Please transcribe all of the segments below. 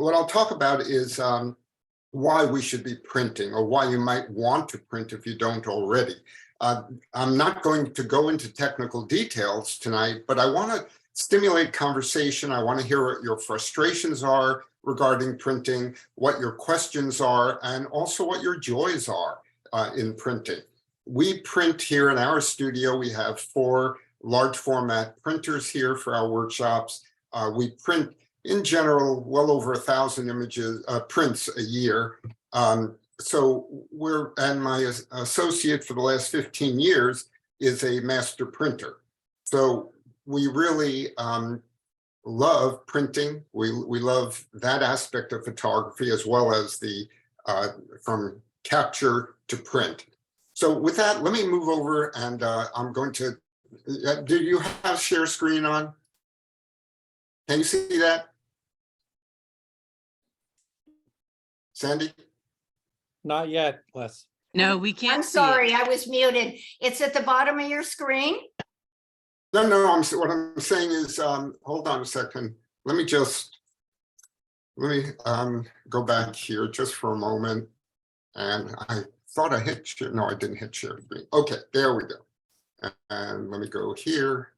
what I'll talk about is why we should be printing, or why you might want to print if you don't already. I'm not going to go into technical details tonight, but I want to stimulate conversation. I want to hear what your frustrations are regarding printing, what your questions are, and also what your joys are in printing. We print here in our studio. We have 4 large format printers here for our workshops. We print, in general, well over 1,000 prints a year. So and my associate for the last 15 years is a master printer. So we really love printing. We love that aspect of photography, as well as the from capture to print. So with that, let me move over, and I'm going to, do you have share screen on? Can you see that? Sandy? Not yet, Les. No, we can't. I'm sorry, I was muted. It's at the bottom of your screen? No, what I'm saying is, hold on a second. Let me go back here just for a moment. And I thought I hit share. No, I didn't hit share screen. Okay, there we go. And let me go here.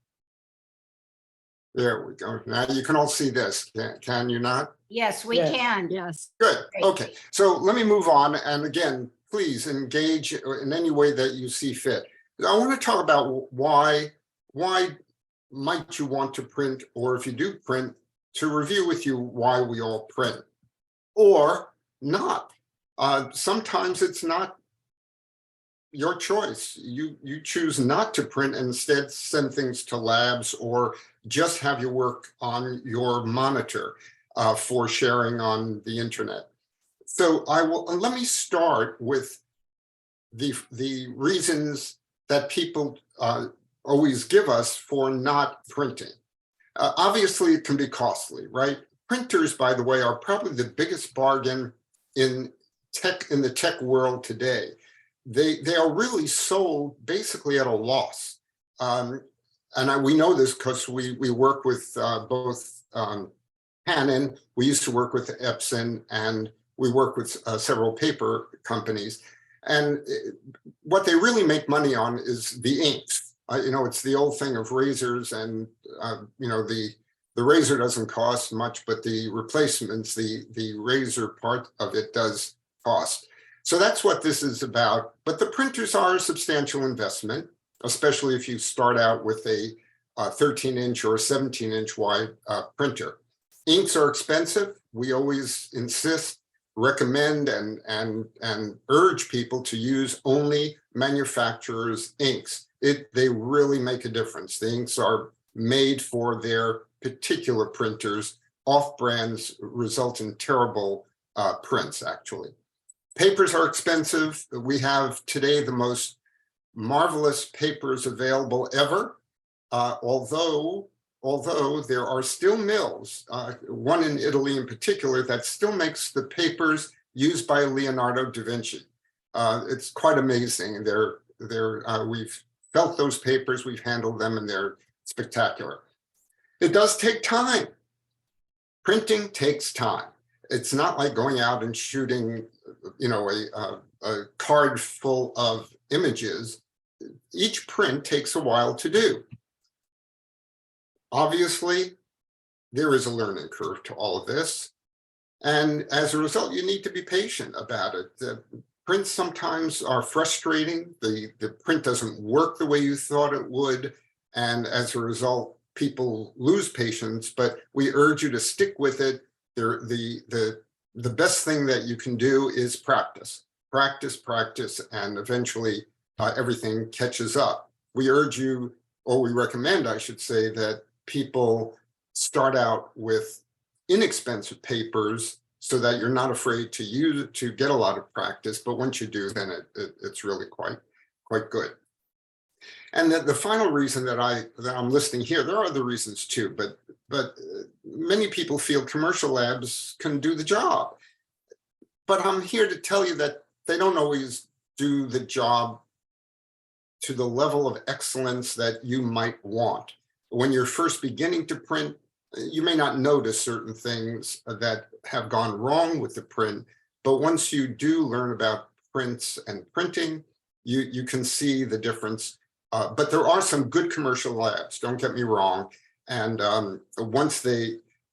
There we go. Now you can all see this. Can you not? Yes, we Yes. can. Yes. Good. Great. Okay. So let me move on. And again, please engage in any way that you see fit. I want to talk about why might you want to print, or if you do print, to review with you why we all print, or not. Sometimes it's not your choice. You choose not to print and instead send things to labs, or just have your work on your monitor for sharing on the internet. So let me start with the reasons that people always give us for not printing. Obviously, it can be costly, right? Printers, by the way, are probably the biggest bargain in the tech world today. They are really sold basically at a loss. We know this because we work with both Canon, we used to work with Epson, and we work with several paper companies. And what they really make money on is the inks. It's the old thing of razors, and the razor doesn't cost much, but the replacements, the razor part of it does cost. So that's what this is about. But the printers are a substantial investment, especially if you start out with a 13-inch or a 17-inch wide printer. Inks are expensive. We always insist, recommend, and urge people to use only manufacturers' inks. They really make a difference. The inks are made for their particular printers. Off brands result in terrible prints, actually. Papers are expensive. We have today the most marvelous papers available ever, although there are still mills, one in Italy in particular, that still makes the papers used by Leonardo da Vinci. It's quite amazing. We've felt those papers, we've handled them, and they're spectacular. It does take time. Printing takes time. It's not like going out and shooting, a card full of images. Each print takes a while to do. Obviously, there is a learning curve to all of this. And as a result, you need to be patient about it. The prints sometimes are frustrating. The print doesn't work the way you thought it would. And as a result, people lose patience, but we urge you to stick with it. The best thing that you can do is practice, and eventually everything catches up. We urge you, or we recommend, I should say, that people start out with inexpensive papers so that you're not afraid to get a lot of practice. But once you do, then it's really quite good. And the final reason that I'm listing here, there are other reasons too, but many people feel commercial labs can do the job. But I'm here to tell you that they don't always do the job to the level of excellence that you might want. When you're first beginning to print, you may not notice certain things that have gone wrong with the print, but once you do learn about prints and printing, you can see the difference. But there are some good commercial labs, don't get me wrong. And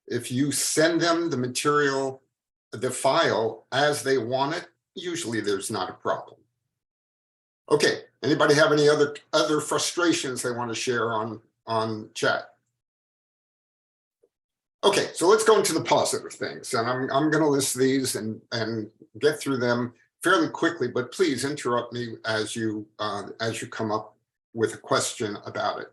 if you send them the material, the file as they want it, usually there's not a problem. Okay, anybody have any other frustrations they want to share on chat? Okay, so let's go into the positive things, and I'm going to list these and get through them fairly quickly. But please interrupt me as you come up with a question about it.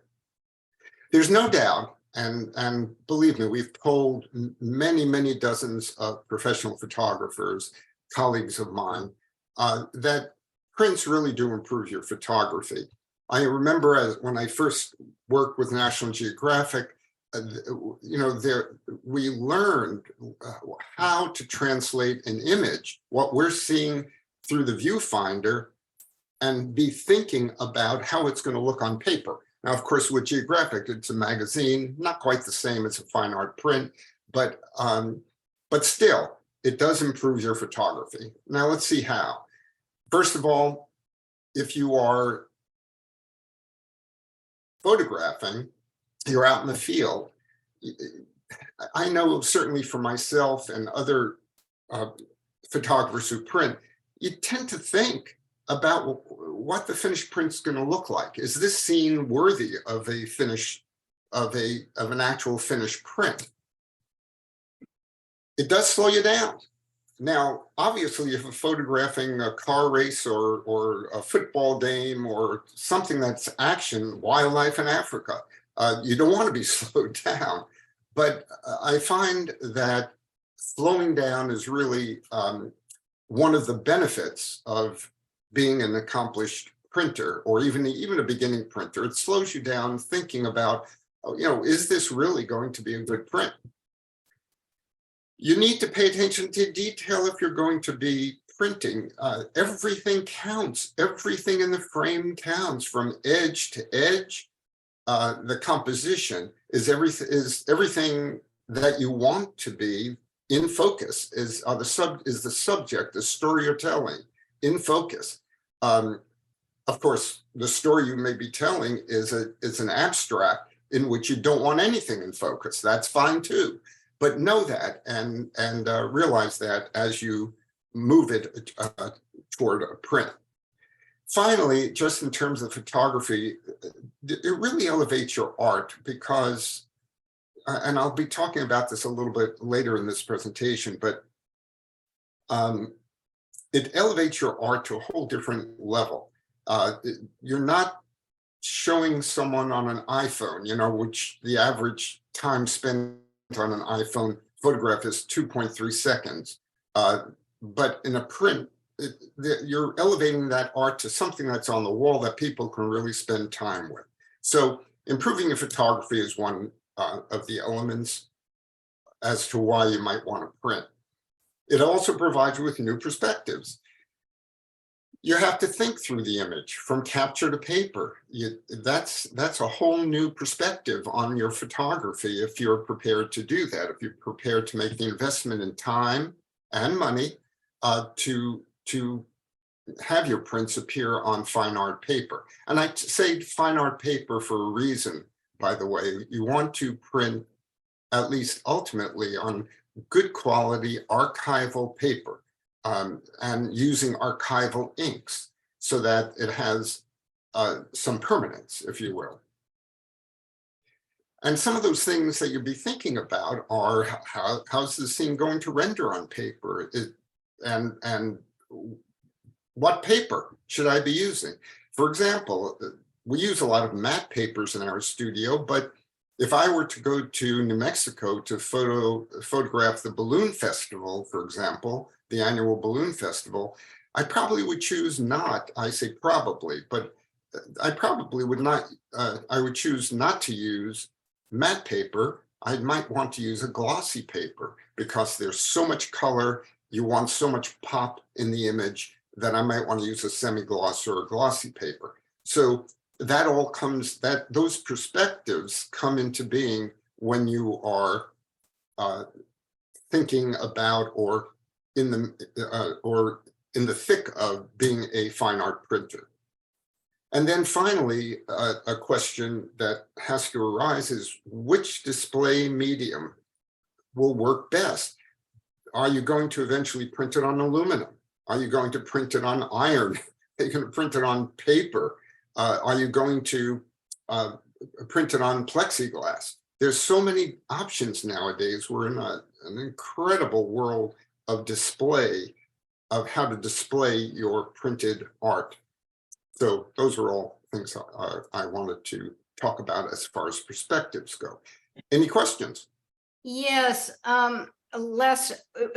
There's no doubt, and believe me, we've polled many dozens of professional photographers, colleagues of mine, that prints really do improve your photography. I remember when I first worked with National Geographic, we learned how to translate an image, what we're seeing through the viewfinder, and be thinking about how it's going to look on paper. Now, of course, with Geographic, it's a magazine, not quite the same as a fine art print, but still, it does improve your photography. Now, let's see how. First of all, if you are photographing, you're out in the field. I know certainly for myself and other photographers who print, you tend to think about what the finished print's going to look like. Is this scene worthy of a finish of an actual finished print? It does slow you down. Now, obviously, if you're photographing a car race or a football game or something that's action, wildlife in Africa, you don't want to be slowed down. But I find that slowing down is really one of the benefits of being an accomplished printer, or even a beginning printer. It slows you down thinking about, is this really going to be a good print? You need to pay attention to detail if you're going to be printing. Everything counts. Everything in the frame counts, from edge to edge. The composition is everything that you want to be in focus. Is the subject, the story you're telling, in focus. Of course, the story you may be telling is an abstract in which you don't want anything in focus. That's fine too. But know that and realize that as you move it toward a print. Finally, just in terms of photography, it really elevates your art because, and I'll be talking about this a little bit later in this presentation, but it elevates your art to a whole different level. You're not showing someone on an iPhone, which the average time spent on an iPhone photograph is 2.3 seconds. But in a print, you're elevating that art to something that's on the wall that people can really spend time with. So improving your photography is one of the elements as to why you might want to print. It also provides you with new perspectives. You have to think through the image from capture to paper. That's a whole new perspective on your photography if you're prepared to do that, if you're prepared to make the investment in time and money to have your prints appear on fine art paper. And I say fine art paper for a reason, by the way. You want to print, at least ultimately, on good quality archival paper. And using archival inks so that it has some permanence, if you will. And some of those things that you'll be thinking about are how's the scene going to render on paper, and what paper should I be using? For example, we use a lot of matte papers in our studio, but if I were to go to New Mexico to photograph the balloon festival, for example, the annual balloon festival, I probably would choose not, I say probably, but I probably would not, I would choose not to use matte paper. I might want to use a glossy paper because there's so much color, you want so much pop in the image that I might want to use a semi-gloss or a glossy paper. So that all comes, those perspectives come into being when you are thinking about or in the thick of being a fine art printer. And then finally, a question that has to arise is which display medium will work best? Are you going to eventually print it on aluminum? Are you going to print it on iron? Are you going to print it on paper? Are you going to print it on plexiglass? There's so many options nowadays. We're in an incredible world of display, of how to display your printed art. So those are all things I wanted to talk about as far as perspectives go. Any questions? Yes, Les,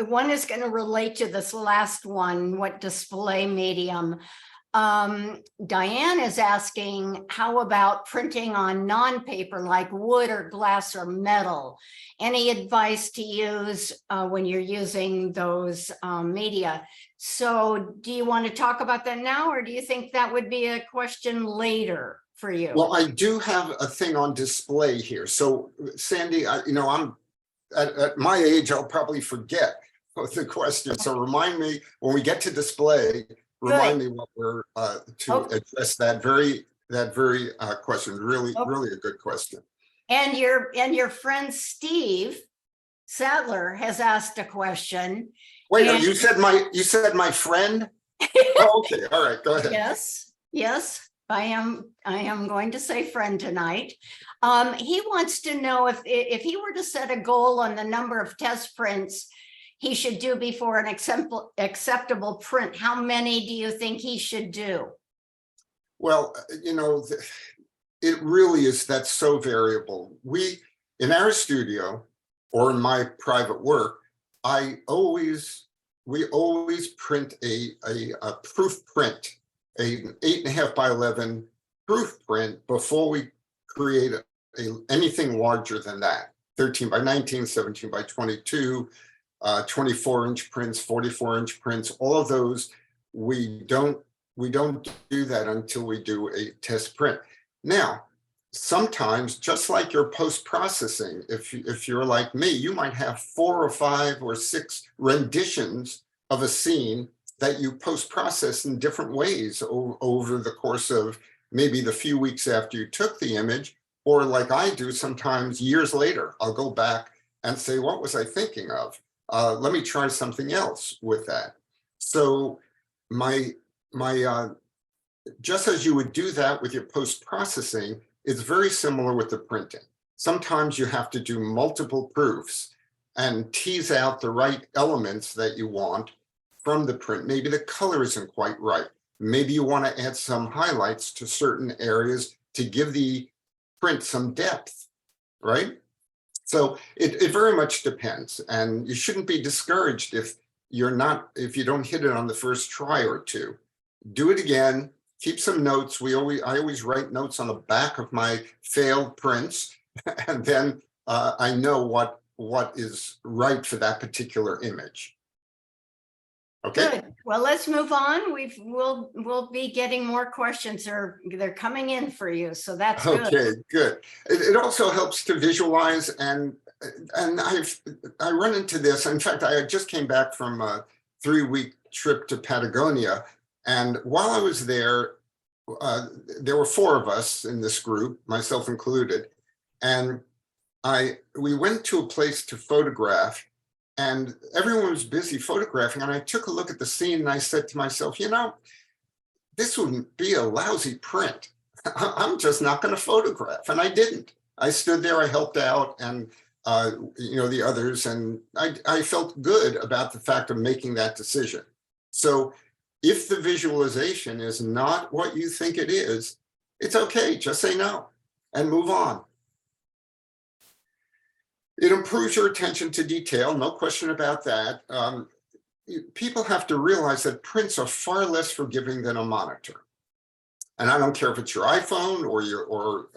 one is going to relate to this last one, what display medium. Diane is asking, how about printing on non-paper like wood or glass or metal? Any advice to use when you're using those media? So do you want to talk about that now, or do you think that would be a question later for you? Well, I do have a thing on display here. So Sandy, I'm at my age, I'll probably forget the question. So remind me when we get to display, remind me what we're to address that very question. Really a good question. And your friend Steve Sadler has asked a question. Wait, you said my friend? Oh, okay, all right, go ahead. Yes, I am going to say friend tonight. He wants to know if he were to set a goal on the number of test prints he should do before an acceptable print, how many do you think he should do? Well, it really is, that's so variable. In our studio or in my private work, we always print a proof print, an 8.5 by 11 proof print before we create anything larger than that. 13 by 19, 17 by 22, 24-inch prints, 44-inch prints, all of those, we don't do that until we do a test print. Now, sometimes, just like your post-processing, if you're like me, you might have 4 or 5 or 6 renditions of a scene that you post-process in different ways over the course of maybe the few weeks after you took the image, or like I do sometimes years later, I'll go back and say, what was I thinking of? Let me try something else with that. So just as you would do that with your post-processing, it's very similar with the printing. Sometimes you have to do multiple proofs and tease out the right elements that you want from the print. Maybe the color isn't quite right. Maybe you want to add some highlights to certain areas to give the print some depth, right? So it very much depends, and you shouldn't be discouraged if you don't hit it on the first try or two. Do it again. Keep some notes. I always write notes on the back of my failed prints, and then I know what is right for that particular image. Okay. Good. Well, let's move on. We'll be getting more questions. They're coming in for you, so that's good. Okay, good. It also helps to visualize, and I run into this. In fact, I just came back from a 3-week trip to Patagonia, and while I was there were 4 of us in this group, myself included, and we went to a place to photograph. And everyone was busy photographing, and I took a look at the scene and I said to myself, this wouldn't be a lousy print. I'm just not going to photograph. And I didn't. I stood there, I helped out, and the others, and I felt good about the fact of making that decision. So if the visualization is not what you think it is, it's okay. Just say no and move on. It improves your attention to detail, no question about that. People have to realize that prints are far less forgiving than a monitor. And I don't care if it's your iPhone or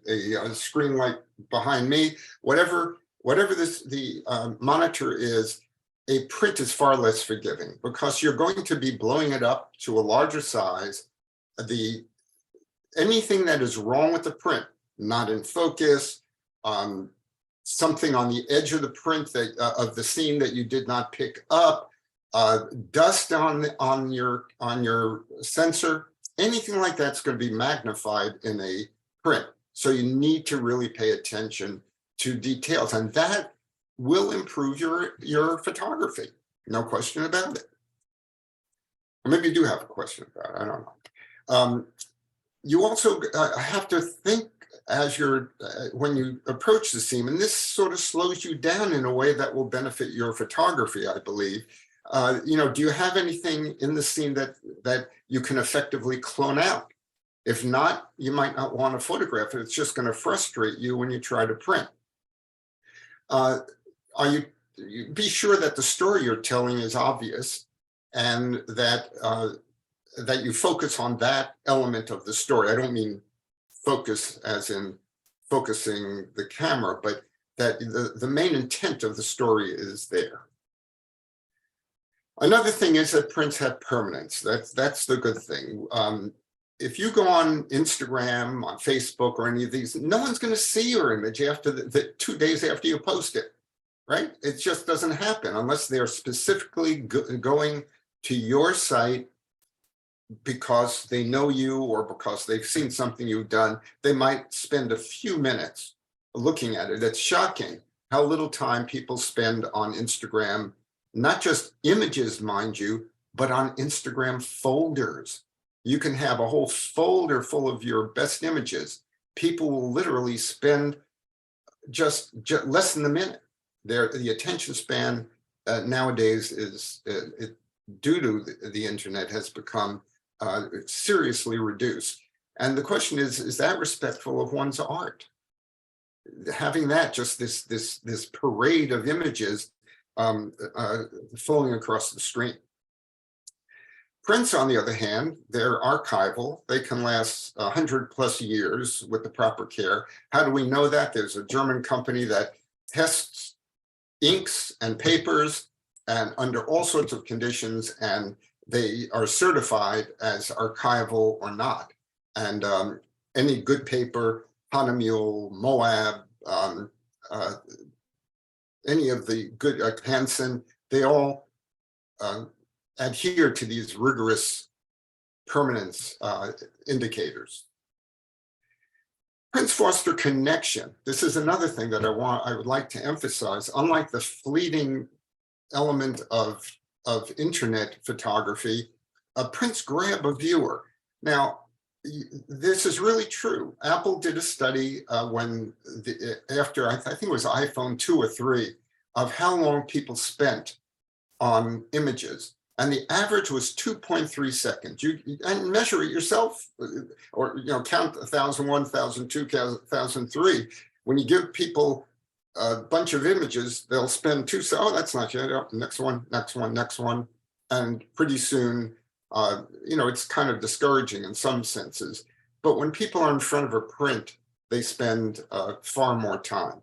a screen like behind me, whatever the monitor is, a print is far less forgiving because you're going to be blowing it up to a larger size. Anything that is wrong with the print, not in focus, something on the edge of the print that of the scene that you did not pick up, dust on your sensor, anything like that's going to be magnified in a print. So you need to really pay attention to details, and that will improve your photography. No question about it. Or maybe you do have a question about it. I don't know. You also have to think as you're when you approach the scene, and this sort of slows you down in a way that will benefit your photography, I believe. Do you have anything in the scene that you can effectively clone out? If not, you might not want to photograph it. It's just going to frustrate you when you try to print. You be sure that the story you're telling is obvious, and that that you focus on that element of the story. I don't mean focus as in focusing the camera, but that the main intent of the story is there. Another thing is that prints have permanence. That's the good thing. If you go on Instagram, on Facebook, or any of these, no one's going to see your image after the 2 days after you post it, right? It just doesn't happen unless they're specifically going to your site because they know you or because they've seen something you've done. They might spend a few minutes looking at it. It's shocking how little time people spend on Instagram, not just images, mind you, but on Instagram folders. You can have a whole folder full of your best images. People will literally spend just less than a minute. The attention span nowadays is, due to the internet, has become seriously reduced. And the question is that respectful of one's art? Having that, just this parade of images flowing across the screen. Prints, on the other hand, they're archival. They can last 100+ years with the proper care. How do we know that? There's a German company that tests inks and papers and under all sorts of conditions, and they are certified as archival or not. And any good paper, Hanemule, Moab, any of the good Hansen, they all adhere to these rigorous permanence indicators. Prints foster connection. This is another thing that I would like to emphasize. Unlike the fleeting element of internet photography, prints grab a viewer. Now, this is really true. Apple did a study after I think it was iPhone 2 or 3 of how long people spent on images. And the average was 2.3 seconds. And measure it yourself, or count 1001, 1002, 1003. When you give people a bunch of images, they'll spend 2 seconds. Oh, that's not yet. Oh, next one, next one, next one, and pretty soon, it's kind of discouraging in some senses. But when people are in front of a print, they spend far more time.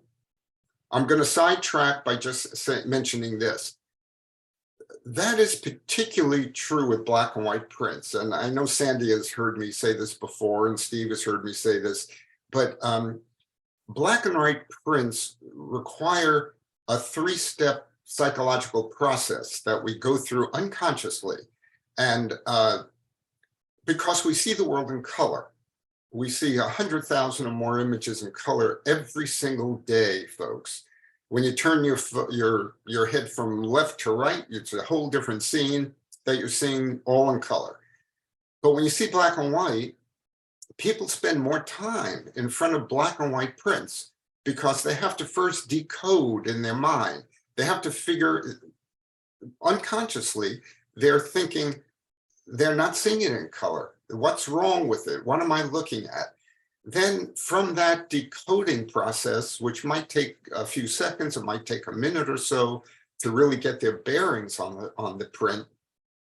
I'm going to sidetrack by just mentioning this. That is particularly true with black and white prints. And I know Sandy has heard me say this before, and Steve has heard me say this, but black and white prints require a 3-step psychological process that we go through unconsciously. And because we see the world in color, we see 100,000 or more images in color every single day, folks. When you turn your head from left to right, it's a whole different scene that you're seeing all in color. But when you see black and white, people spend more time in front of black and white prints because they have to first decode in their mind. They have to figure unconsciously, they're thinking, they're not seeing it in color. What's wrong with it? What am I looking at? Then from that decoding process, which might take a few seconds, it might take a minute or so to really get their bearings on the print,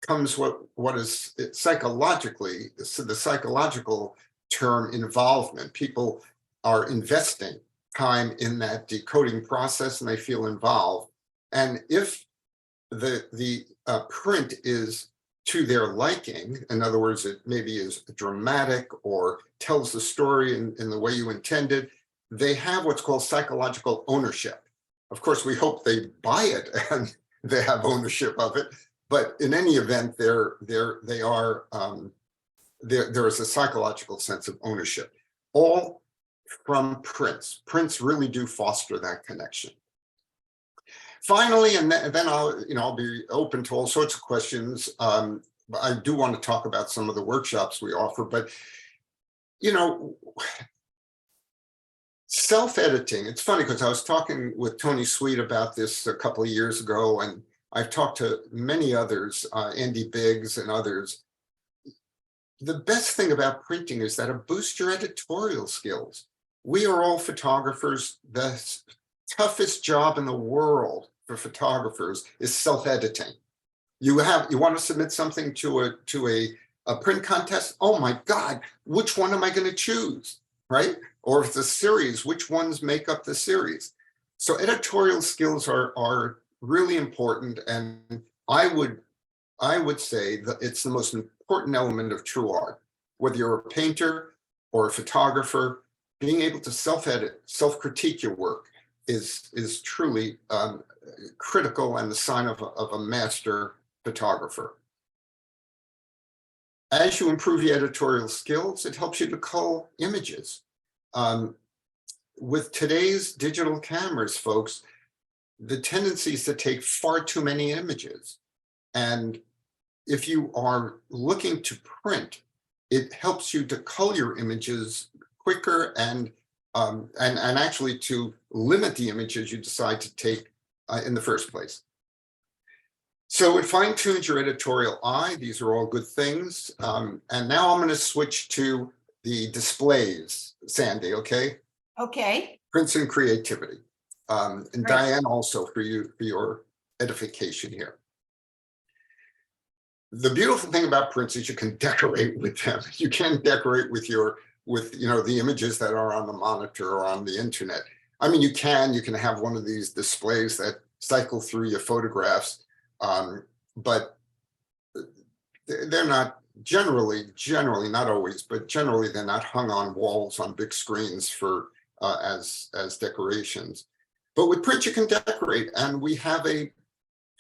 comes what is psychologically, the psychological term involvement. People are investing time in that decoding process and they feel involved. And if the print is to their liking, in other words, it maybe is dramatic or tells the story in the way you intended, they have what's called psychological ownership. Of course, we hope they buy it and they have ownership of it. But in any event, there is a psychological sense of ownership. All from prints. Prints really do foster that connection. Finally, and then I'll be open to all sorts of questions. I do want to talk about some of the workshops we offer, but self-editing. It's funny because I was talking with Tony Sweet about this a couple of years ago, and I've talked to many others, Andy Biggs and others. The best thing about printing is that it boosts your editorial skills. We are all photographers. The toughest job in the world for photographers is self-editing. You want to submit something to a print contest. Oh my God, which one am I going to choose, right? Or if it's a series, which ones make up the series? So editorial skills are really important, and I would say that it's the most important element of true art. Whether you're a painter or a photographer, being able to self-edit, self-critique your work is truly critical and the sign of a master photographer. As you improve your editorial skills, it helps you to cull images. With today's digital cameras, folks, the tendency is to take far too many images. And if you are looking to print, it helps you to cull your images quicker and actually to limit the images you decide to take in the first place. So it fine-tunes your editorial eye. These are all good things. And now I'm going to switch to the displays, Sandy, okay? Okay. Prints and creativity. And Great. Diane also for your edification here. The beautiful thing about prints is you can decorate with them. You can decorate with the images that are on the monitor or on the internet. I mean, you can have one of these displays that cycle through your photographs, but they're not generally, not always, but generally they're not hung on walls on big screens for as decorations. But with print, you can decorate, and we have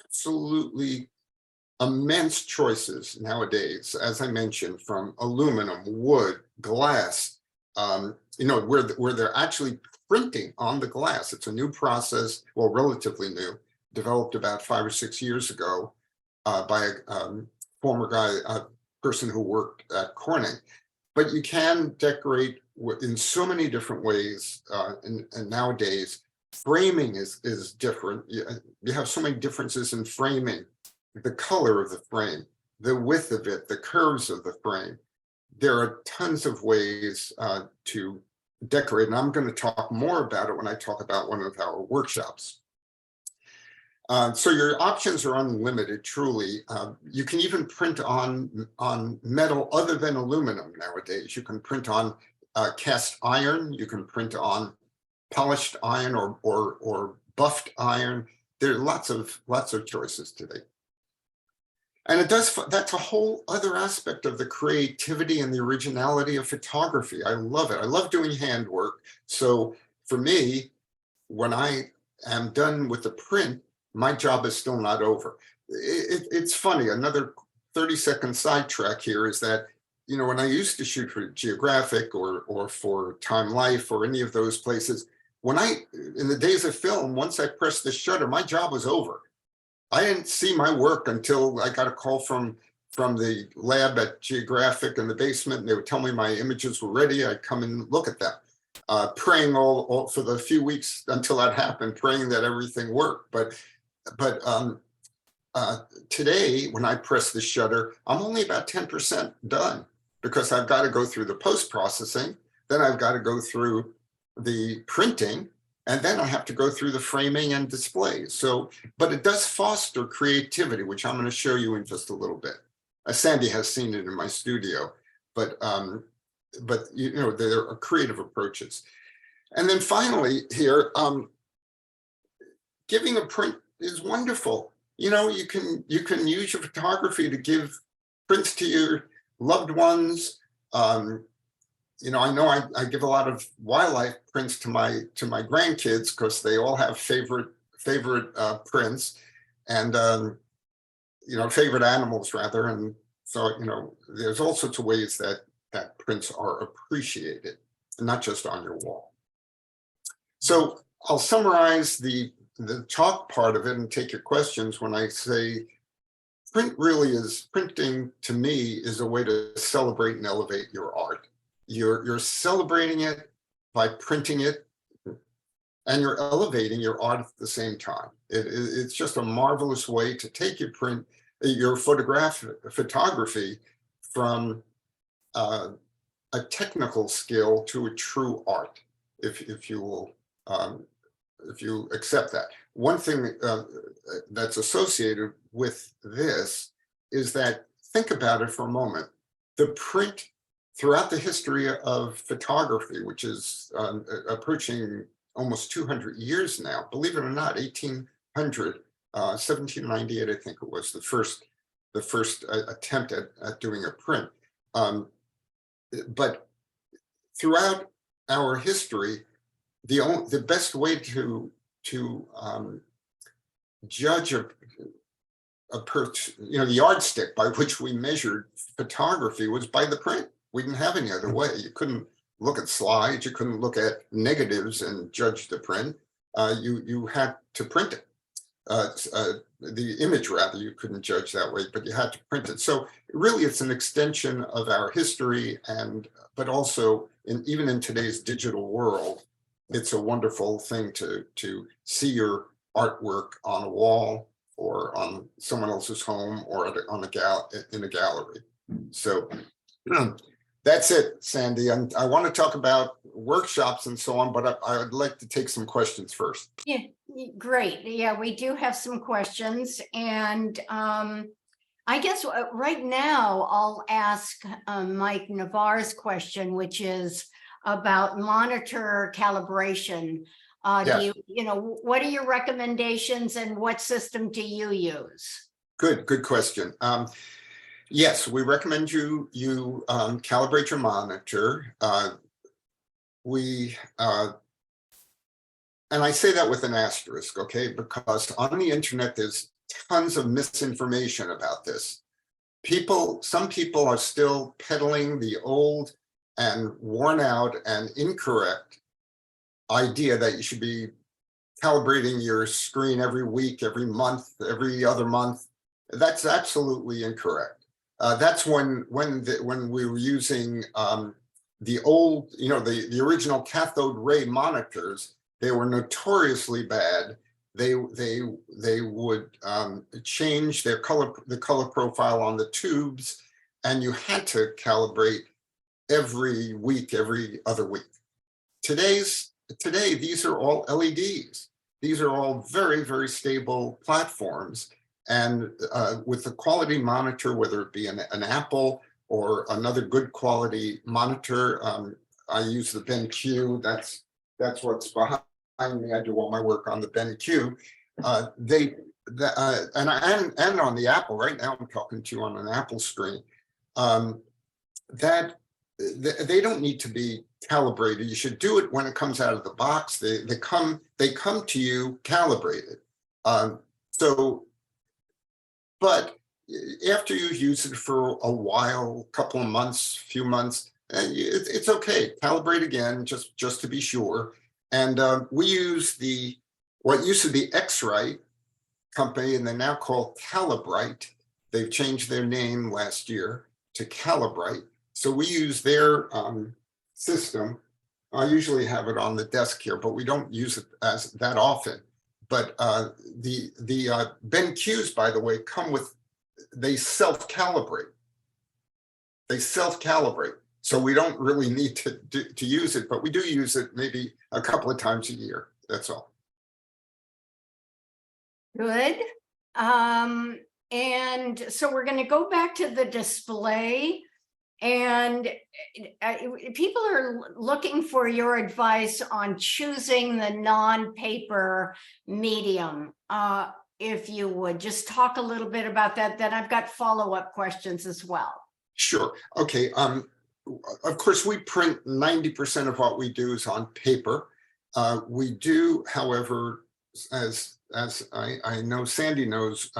absolutely immense choices nowadays, as I mentioned, from aluminum, wood, glass, where they're actually printing on the glass. It's a new process, well, relatively new, developed about 5 or 6 years ago by a former person who worked at Corning. But you can decorate in so many different ways, and nowadays framing is different. You have so many differences in framing. The color of the frame, the width of it, the curves of the frame. There are tons of ways to decorate, and I'm going to talk more about it when I talk about one of our workshops. So your options are unlimited, truly. You can even print on metal other than aluminum nowadays. You can print on cast iron. You can print on polished iron or buffed iron. There are lots of choices today. And that's a whole other aspect of the creativity and the originality of photography. I love it. I love doing handwork. So for me, when I am done with the print, my job is still not over. It's funny, another 30-second sidetrack here is that, when I used to shoot for Geographic or for Time Life or any of those places, in the days of film, once I pressed the shutter, my job was over. I didn't see my work until I got a call from the lab at Geographic in the basement, and they would tell me my images were ready. I'd come and look at them, praying all for the few weeks until that happened, praying that everything worked. But today, when I press the shutter, I'm only about 10% done because I've got to go through the post-processing, then I've got to go through the printing, and then I have to go through the framing and display. But it does foster creativity, which I'm going to show you in just a little bit. Sandy has seen it in my studio, but there are creative approaches. And then finally here, giving a print is wonderful. You can use your photography to give prints to your loved ones. I know I give a lot of wildlife prints to my grandkids because they all have favorite prints and favorite animals rather. And so there's all sorts of ways that prints are appreciated, and not just on your wall. So I'll summarize the talk part of it and take your questions when I say printing to me is a way to celebrate and elevate your art. You're celebrating it by printing it, and you're elevating your art at the same time. It's just a marvelous way to take your photography from a technical skill to a true art, if you will, if you accept that. One thing that's associated with this is that, think about it for a moment, the print throughout the history of photography, which is approaching almost 200 years now, believe it or not, 1800, 1798, I think it was the first attempt at doing a print. But throughout our history, the best way to judge the yardstick by which we measured photography was by the print. We didn't have any other way. You couldn't look at slides, you couldn't look at negatives and judge the print. You had to print it. The image rather, you couldn't judge that way, but you had to print it. So really it's an extension of our history, but also even in today's digital world, it's a wonderful thing to see your artwork on a wall or on someone else's home or in a gallery. So that's it, Sandy. And I want to talk about workshops and so on, but I would like to take some questions first. Yeah, great. Yeah, we do have some questions. And I guess right now I'll ask Mike Navarre's question, which is about monitor calibration. Yes. What are your recommendations and what system do you use? Good question. Yes, we recommend you calibrate your monitor. And I say that with an asterisk, okay? Because on the internet, there's tons of misinformation about this. Some people are still peddling the old and worn out and incorrect idea that you should be calibrating your screen every week, every month, every other month. That's absolutely incorrect. That's when we were using the old, the original cathode ray monitors. They were notoriously bad. They would change the color profile on the tubes, and you had to calibrate every week, every other week. Today, these are all LEDs. These are all very, very stable platforms. And with the quality monitor, whether it be an Apple or another good quality monitor, I use the BenQ. That's what's behind me. I do all my work on the BenQ. And on the Apple. Right now, I'm talking to you on an Apple screen. They don't need to be calibrated. You should do it when it comes out of the box. They come to you calibrated. But after you use it for a while, couple of months, few months, it's okay. Calibrate again, just to be sure. And we use what used to be X-Rite company, and they're now called Calibrite. They've changed their name last year to Calibrite. So we use their system. I usually have it on the desk here, but we don't use it as that often. But the BenQs, by the way, they self-calibrate. So we don't really need to use it, but we do use it maybe a couple of times a year. That's all. Good. And so we're going to go back to the display. And people are looking for your advice on choosing the non-paper medium. If you would just talk a little bit about that, then I've got follow-up questions as well. Sure. Okay. of course, we print 90% of what we do is on paper. We do, however, as I know Sandy knows,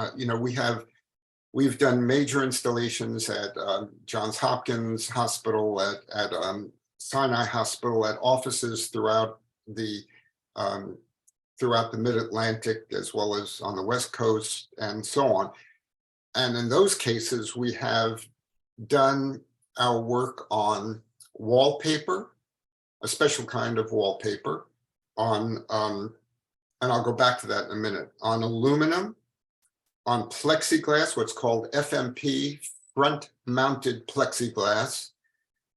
we've done major installations at Johns Hopkins Hospital, at Sinai Hospital, at offices throughout the Mid-Atlantic, as well as on the West Coast and so on. And in those cases, we have done our work on wallpaper, a special kind of wallpaper, on, and I'll go back to that in a minute, on aluminum, on plexiglass, what's called FMP, front-mounted plexiglass.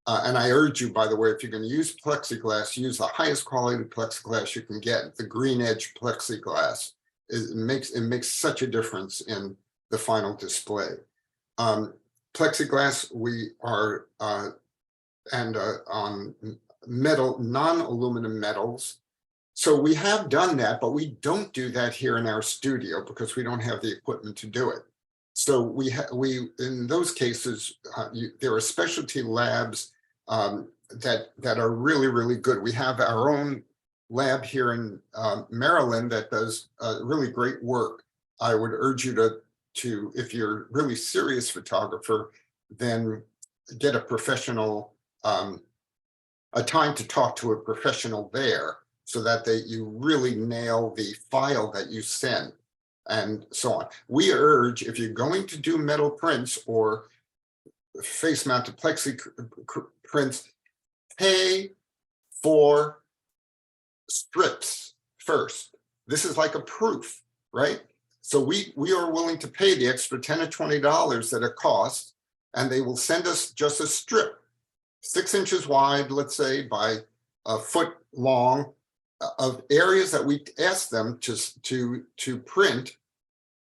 And I urge you, by the way, if you're going to use plexiglass, use the highest quality plexiglass you can get, the green edge plexiglass. It makes such a difference in the final display. Plexiglass, we are, and on metal, non-aluminum metals. So we have done that, but we don't do that here in our studio because we don't have the equipment to do it. So we in those cases, there are specialty labs that are really, really good. We have our own lab here in Maryland that does really great work. I would urge you to, if you're a really serious photographer, then get a professional, a time to talk to a professional there, so that you really nail the file that you send and so on. We urge, if you're going to do metal prints or face mounted plexi prints, pay for strips first. This is like a proof, right? So we are willing to pay the extra $10 or $20 that it costs, and they will send us just a strip, 6 inches wide, let's say, by a foot long, of areas that we ask them to print.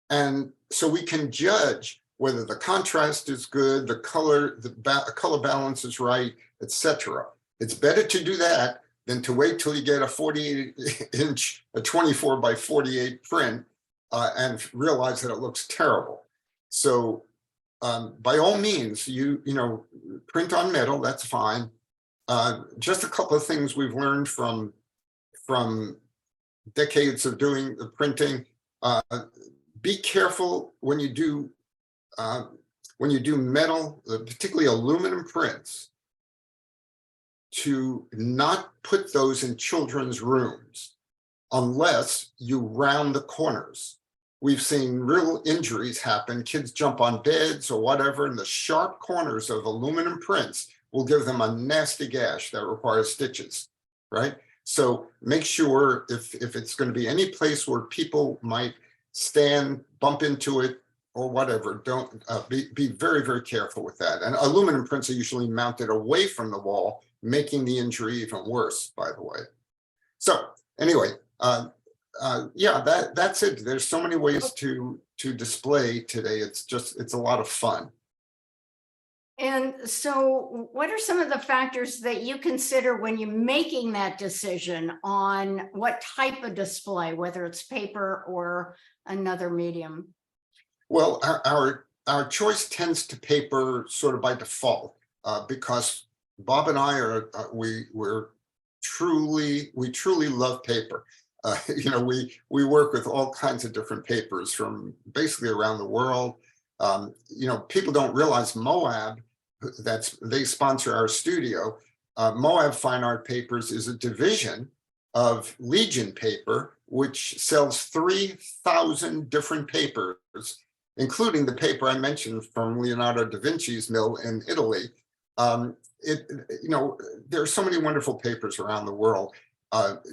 And so we can judge whether the contrast is good, the color balance is right, etc. It's better to do that than to wait till you get a 48-inch, a 24 by 48 print and realize that it looks terrible. So by all means, you print on metal, that's fine. Just a couple of things we've learned from decades of doing the printing. Be careful when you do metal, particularly aluminum prints, to not put those in children's rooms unless you round the corners. We've seen real injuries happen. Kids jump on beds or whatever, and the sharp corners of aluminum prints will give them a nasty gash that requires stitches, right? So make sure if it's going to be any place where people might stand, bump into it or whatever, don't be very, very careful with that. And aluminum prints are usually mounted away from the wall, making the injury even worse, by the way. So anyway, yeah, that's it. There's so many ways to display today. It's a lot of fun. And so what are some of the factors that you consider when you're making that decision on what type of display, whether it's paper or another medium? Well, our choice tends to paper sort of by default, because Bob and I we truly love paper. We work with all kinds of different papers from basically around the world. People don't realize Moab, they sponsor our studio. Moab Fine Art Papers is a division of Legion Paper, which sells 3,000 different papers, including the paper I mentioned from Leonardo da Vinci's mill in Italy. There are so many wonderful papers around the world.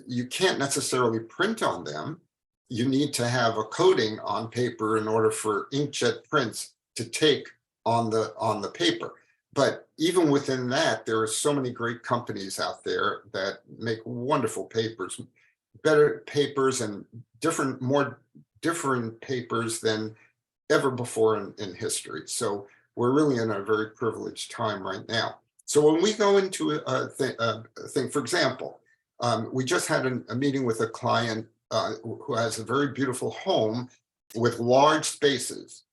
You can't necessarily print on them. You need to have a coating on paper in order for inkjet prints to take on the paper. But even within that, there are so many great companies out there that make wonderful papers, better papers and more different papers than ever before in history. So we're really in a very privileged time right now. So when we go into a thing, for example, we just had a meeting with a client who has a very beautiful home with large spaces.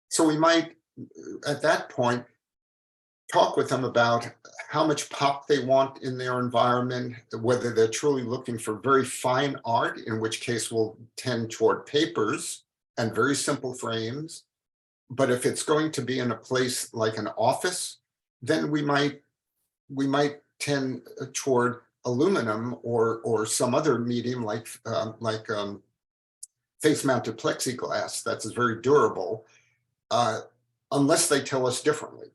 So we might, at that point, talk with them about how much pop they want in their environment, whether they're truly looking for very fine art, in which case we'll tend toward papers and very simple frames. But if it's going to be in a place like an office, then we might tend toward aluminum or some other medium like face-mounted plexiglass that's very durable, unless they tell us differently.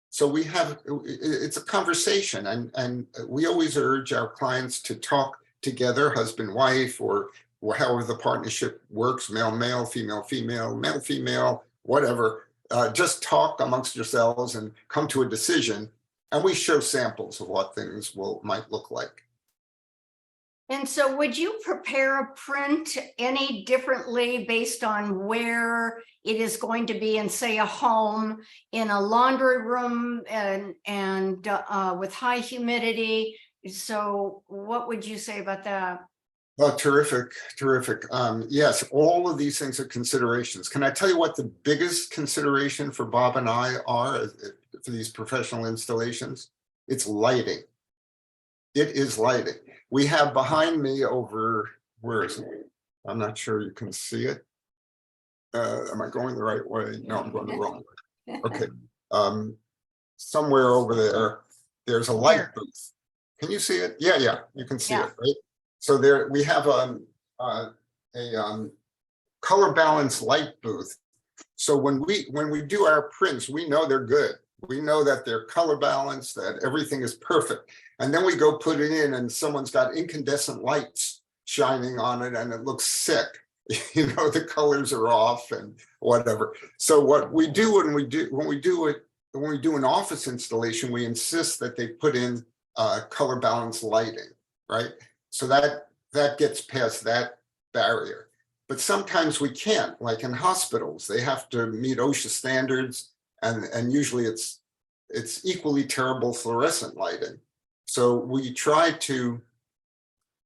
So it's a conversation, and we always urge our clients to talk together, husband, wife, or however the partnership works, male, male, female, female, male, female, whatever. Just talk amongst yourselves and come to a decision. And we show samples of what things might look like. And so would you prepare a print any differently based on where it is going to be in, say, a home, in a laundry room, and with high humidity? So what would you say about that? Oh, terrific, terrific. Yes, all of these things are considerations. Can I tell you what the biggest consideration for Bob and I are for these professional installations? It's lighting. It is lighting. We have behind me over, where is it? I'm not sure you can see it. Am I going the right way? No, I'm going the wrong way. Okay. Somewhere over there, there's a light booth. Can you see it? Yeah, you can see it, right? So there we have a color balance light booth. So when we do our prints, we know they're good. We know that they're color balanced, that everything is perfect. And then we go put it in and someone's got incandescent lights shining on it and it looks sick. You know, the colors are off and whatever. So what we do when we do an office installation, we insist that they put in color balanced lighting, right? So that gets past that barrier. But sometimes we can't, like in hospitals, they have to meet OSHA standards, and usually it's equally terrible fluorescent lighting. So we try to,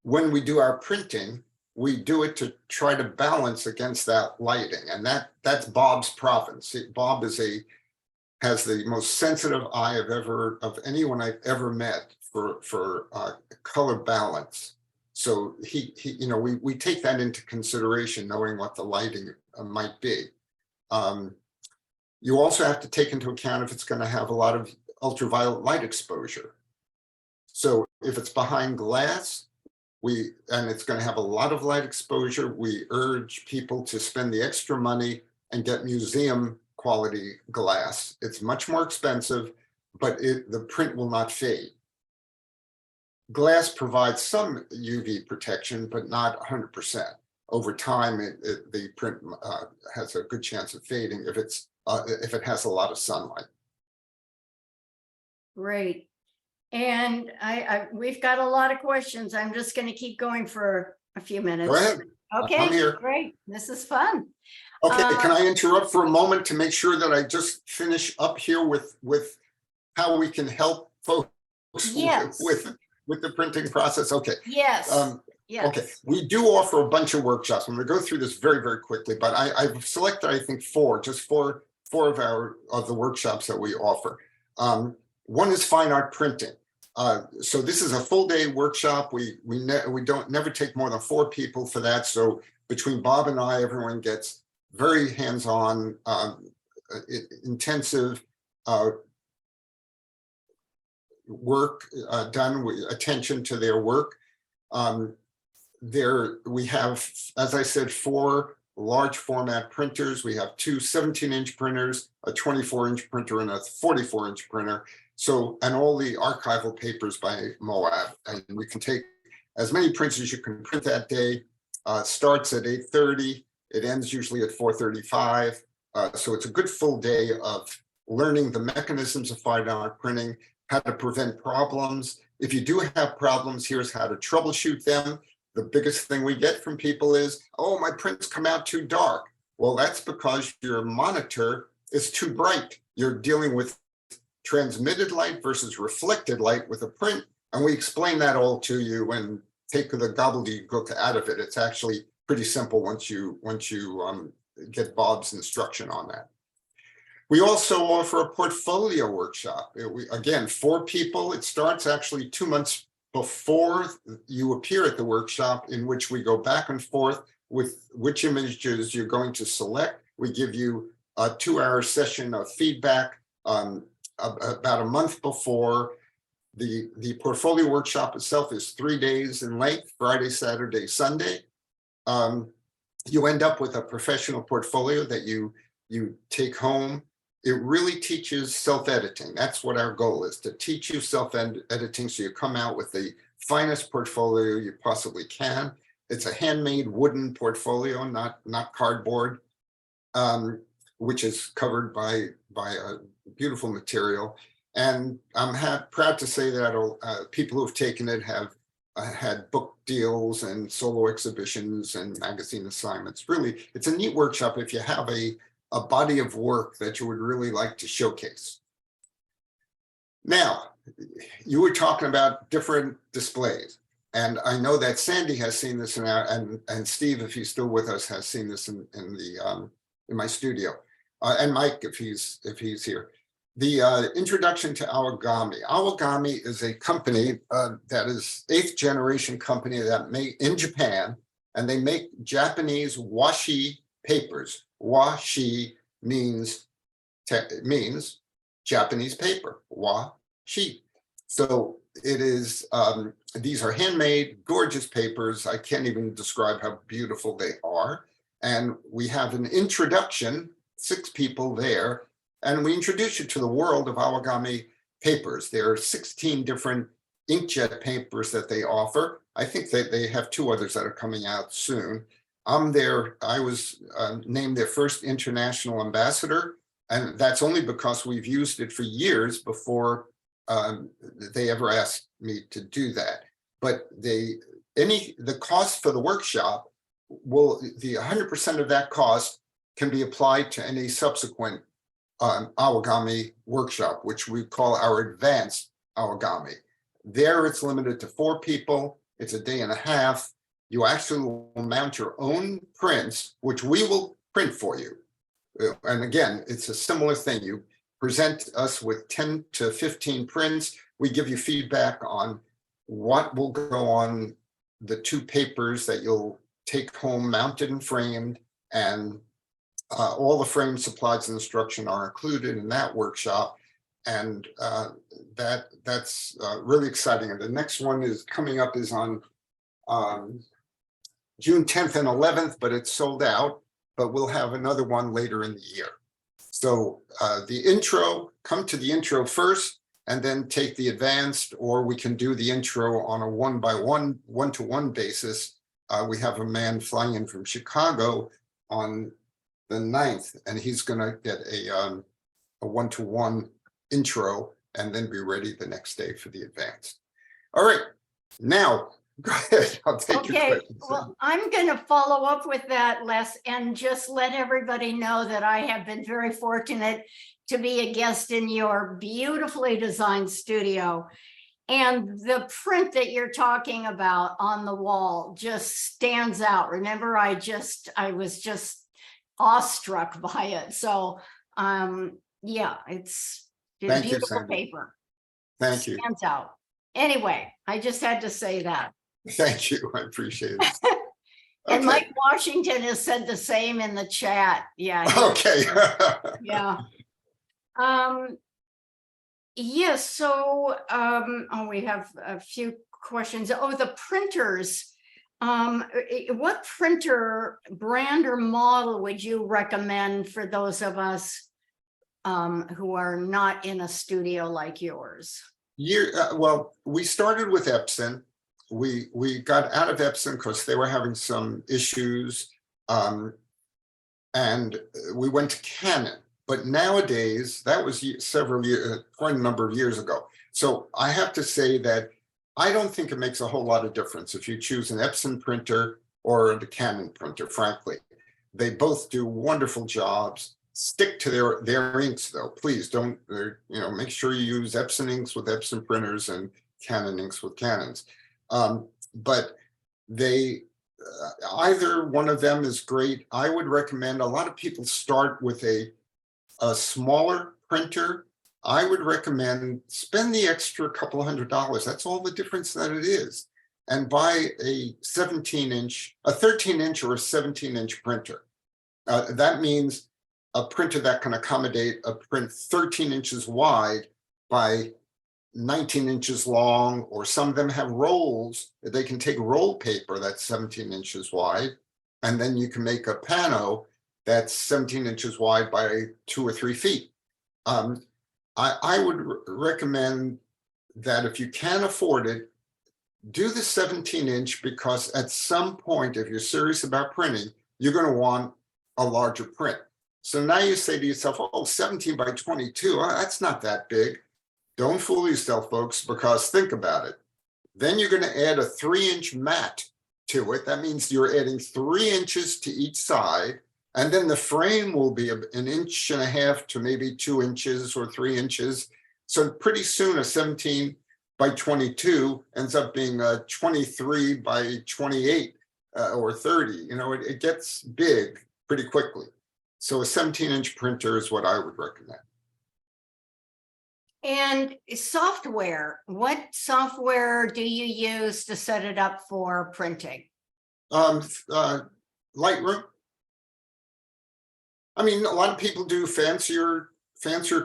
when we do our printing, we do it to try to balance against that lighting, and that's Bob's province. Bob has the most sensitive eye of anyone I've ever met for color balance. So we take that into consideration, knowing what the lighting might be. You also have to take into account if it's going to have a lot of ultraviolet light exposure. So if it's behind glass, and it's going to have a lot of light exposure, we urge people to spend the extra money and get museum quality glass. It's much more expensive, but the print will not fade. Glass provides some UV protection, but not 100%. Over time, the print has a good chance of fading if it has a lot of sunlight. Great. And we've got a lot of questions. I'm just going to keep going for a few minutes. Go ahead. Okay, I'm here. great. This is fun. Okay, can I interrupt for a moment to make sure that I just finish up here with how we can help folks with the printing process? Okay. Yes. Yes. Okay, we do offer a bunch of workshops. I'm going to go through this very, very quickly, but I've selected, I think, four of the workshops that we offer. One is fine art printing. So this is a full day workshop. We never take more than 4 people for that. So between Bob and I, everyone gets very hands-on, intensive work done with attention to their work. We have, as I said, 4 large format printers. We have 2 17-inch printers, a 24-inch printer, and a 44-inch printer. So, and all the archival papers by Moab, and we can take as many prints as you can print that day. Starts at 8:30. It ends usually at 4:35. So it's a good full day of learning the mechanisms of fine art printing, how to prevent problems. If you do have problems, here's how to troubleshoot them. The biggest thing we get from people is, oh, my prints come out too dark. Well, that's because your monitor is too bright. You're dealing with transmitted light versus reflected light with a print. And we explain that all to you and take the gobbledygook out of it. It's actually pretty simple once you get Bob's instruction on that. We also offer a portfolio workshop. Again, 4 people. It starts actually 2 months before you appear at the workshop, in which we go back and forth with which images you're going to select. We give you a 2-hour session of feedback about a month before. The portfolio workshop itself is 3 days in length, Friday, Saturday, Sunday. You end up with a professional portfolio that you take home. It really teaches self-editing. That's what our goal is, to teach you self-editing so you come out with the finest portfolio you possibly can. It's a handmade wooden portfolio, not cardboard, which is covered by a beautiful material. And I'm proud to say that people who have taken it have had book deals and solo exhibitions and magazine assignments. Really, it's a neat workshop if you have a body of work that you would really like to showcase. Now, you were talking about different displays, and I know that Sandy has seen this and Steve, if he's still with us, has seen this in my studio, and Mike, if he's here. The introduction to Awagami. Awagami is a company that is 8th generation company that in Japan, and they make Japanese washi papers. Washi means Japanese paper. Washi. So it is. These are handmade, gorgeous papers. I can't even describe how beautiful they are. And we have an introduction. 6 people there. And we introduce you to the world of Awagami papers. There are 16 different inkjet papers that they offer. I think that they have 2 others that are coming out soon. I was named their first international ambassador, and that's only because we've used it for years before they ever asked me to do that. But the cost for the workshop the 100% of that cost can be applied to any subsequent Awagami workshop, which we call our advanced Awagami. There it's limited to 4 people. It's a day and a half. You actually will mount your own prints, which we will print for you. And again, it's a similar thing. You present us with 10 to 15 prints. We give you feedback on what will go on the 2 papers that you'll take home mounted and framed, and all the frame supplies and instruction are included in that workshop. And that's really exciting. And the next one is coming up is on June 10th and 11th, but it's sold out, but we'll have another one later in the year. So come to the intro first and then take the advanced, or we can do the intro on a 1-to-1 basis. We have a man flying in from Chicago on the 9th, and he's going to get a 1-to-1 intro and then be ready the next day for the advanced. All right, now go ahead. I'll take your questions. Well, I'm going to follow up with that, Les, and just let everybody know that I have been very fortunate to be a guest in your beautifully designed studio. And the print that you're talking about on the wall just stands out. Remember, I was just awestruck by it. So yeah, it's beautiful paper. Thank you. Stands out. Anyway, I just had to say that. Thank you. I appreciate it. And Mike Washington has said the same in the chat. Yeah. Okay. Yeah. Yes. So we have a few questions. Oh, the printers. What printer brand or model would you recommend for those of us who are not in a studio like yours? Well, we started with Epson. We got out of Epson because they were having some issues, and we went to Canon. But nowadays, that was quite a number of years ago. So I have to say that I don't think it makes a whole lot of difference if you choose an Epson printer or the Canon printer, frankly. They both do wonderful jobs. Stick to their inks, though. Please don't, make sure you use Epson inks with Epson printers and Canon inks with Canons. But either one of them is great. I would recommend, a lot of people start with a a smaller printer, I would recommend spend the extra couple $100. That's all the difference that it is. And buy a 17-inch, a 13-inch or a 17-inch printer. That means a printer that can accommodate a print 13 inches wide by 19 inches long, or some of them have rolls. They can take roll paper that's 17 inches wide, and then you can make a pano that's 17 inches wide by 2 or 3 feet. I would recommend that if you can afford it, do the 17-inch, because at some point, if you're serious about printing, you're going to want a larger print. So now you say to yourself, oh, 17 by 22, that's not that big. Don't fool yourself, folks, because think about it. Then you're going to add a 3-inch mat to it. That means you're adding 3 inches to each side. And then the frame will be 1.5 inches to maybe 2 inches or 3 inches. So pretty soon a 17 by 22 ends up being a 23 by 28 or 30. You know, it gets big pretty quickly. So a 17-inch printer is what I would recommend. And software, what software do you use to set it up for printing? Lightroom. I mean, a lot of people do fancier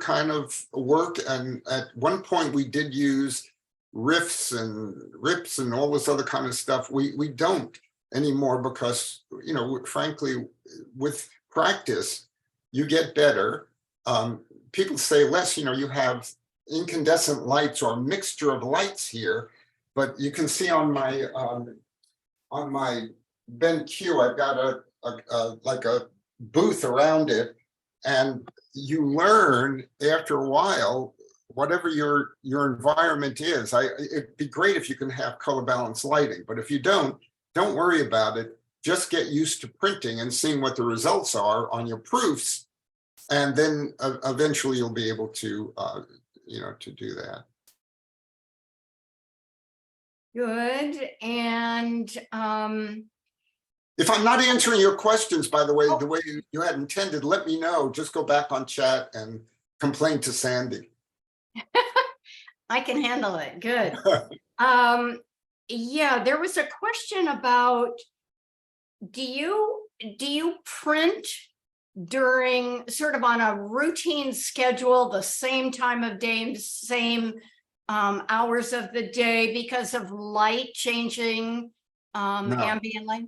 kind of work, and at one point we did use rips and all this other kind of stuff. We don't anymore because, you know, frankly, with practice, you get better. People say, Les, you know, you have incandescent lights or a mixture of lights here, but you can see on my BenQ, I've got a like a booth around it, and you learn after a while, whatever your environment is. It'd be great if you can have color balance lighting, but if you don't worry about it. Just get used to printing and seeing what the results are on your proofs, and then eventually you'll be able to, you know, to do that. Good. And if I'm not answering your questions, by the way, the way you had intended, let me know. Just go back on chat and complain to Sandy. I can handle it. Good. Yeah, there was a question about, do you print during sort of on a routine schedule, the same time of day, same hours of the day because of light changing, ambient light?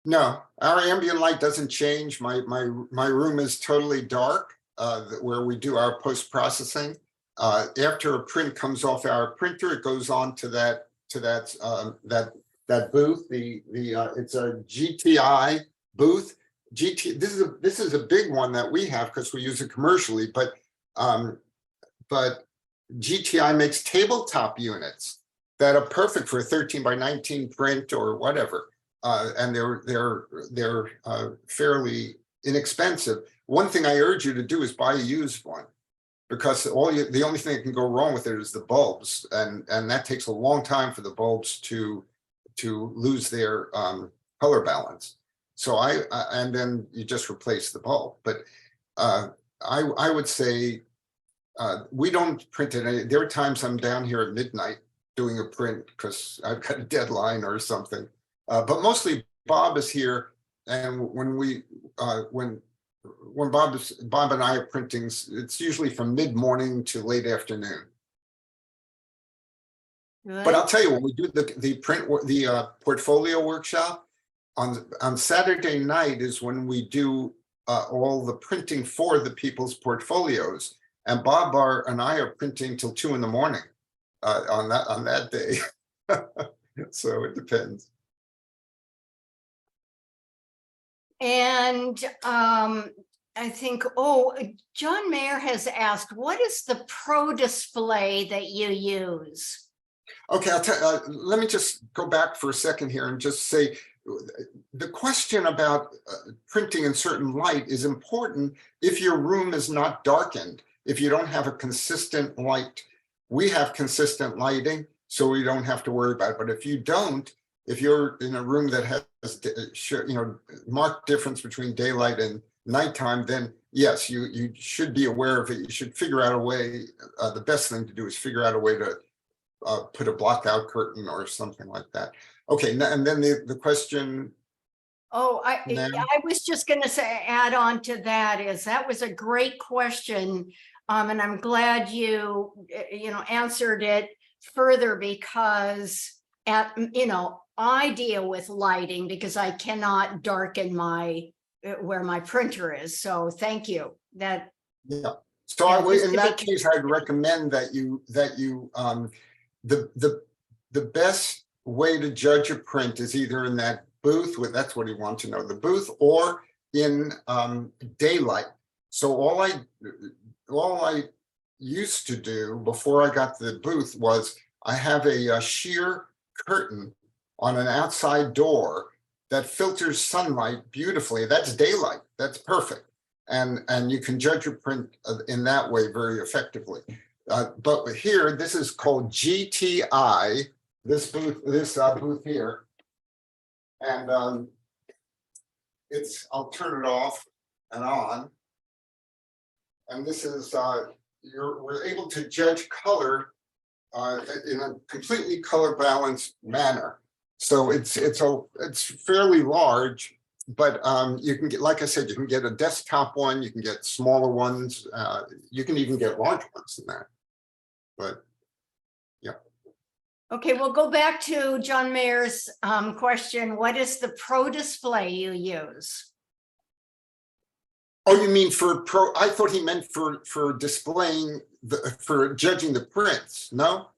No, our ambient light doesn't change. My room is totally dark, where we do our post-processing. After a print comes off our printer, it goes on to that booth. It's a GTI booth. This is a big one that we have because we use it commercially, but GTI makes tabletop units that are perfect for a 13 by 19 print or whatever. And they're fairly inexpensive. One thing I urge you to do is buy a used one, because the only thing that can go wrong with it is the bulbs, and that takes a long time for the bulbs to lose their color balance. So and then you just replace the bulb. But I would say we don't print it. There are times I'm down here at midnight doing a print because I've got a deadline or something. But mostly Bob is here, and when Bob and I are printing, it's usually from mid-morning to late afternoon. Good. But I'll tell you, when we do the portfolio workshop on Saturday night is when we do all the printing for the people's portfolios, and Bob and I are printing till 2 a.m. on that day. So it depends. And I think, John Mayer has asked, what is the Pro display that you use? Okay, let me just go back for a second here and just say, the question about printing in certain light is important if your room is not darkened, if you don't have a consistent light. We have consistent lighting, so we don't have to worry about it. But if you don't, if you're in a room that has, marked difference between daylight and nighttime, then yes, you should be aware of it. You should figure out a way. The best thing to do is figure out a way to put a blackout curtain or something like that. Okay, and then the question. Oh, Now? I was just gonna say, add on to that was a great question. And I'm glad you answered it further, because I deal with lighting because I cannot darken where my printer is. So thank you. Yeah. So just in to that be case, I'd recommend that you the best way to judge a print is either in that booth that's what you want to know, the booth, or in daylight. So all I used to do before I got to the booth was I have a sheer curtain on an outside door that filters sunlight beautifully. That's daylight. That's perfect. And you can judge your print in that way very effectively. But here, this is called GTI, this booth here. And I'll turn it off and on. And this is, we're able to judge color in a completely color balanced manner. So it's fairly large, but you can get, like I said, you can get a desktop one, you can get smaller ones, you can even get large ones than that. But yeah. Okay, we'll go back to John Mayer's question. What is the pro display you use? Oh, you mean for pro? I thought he meant for displaying for judging the prints. No,